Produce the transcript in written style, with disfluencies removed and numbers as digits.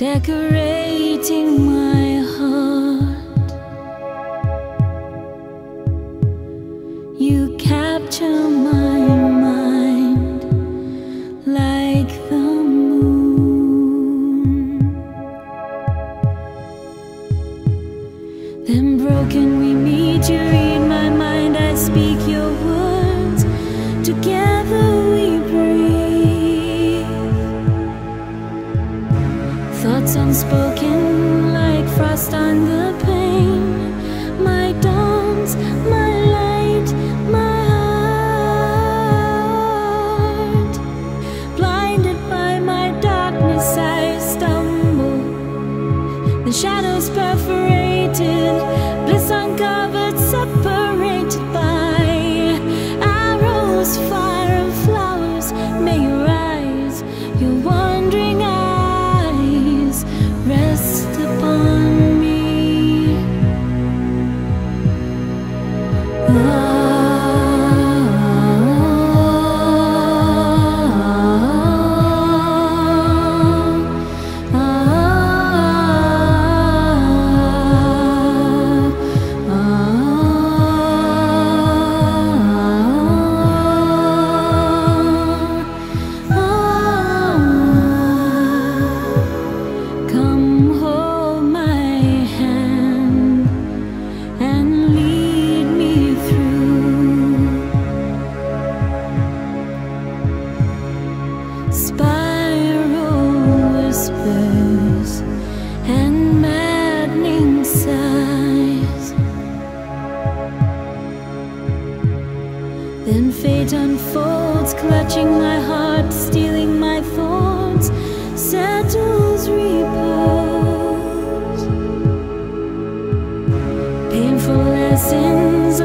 decorating my heart. You capture my mind like the moon. Then broken we meet, you read my mind, I speak your words, together we breathe. Thoughts unspoken like frost on the pane. My dawns, my light, my heart. Blinded by my darkness I stumble, the shadows perforated, bliss uncovered, separated by arrows, fire and flowers. May your eyes, your wandering eyes, rest upon me. Come hold my hand and lead me through spiral whispers and maddening sighs. Then fate unfolds, clutching my heart, stealing my thoughts, settles repose. Painful lessons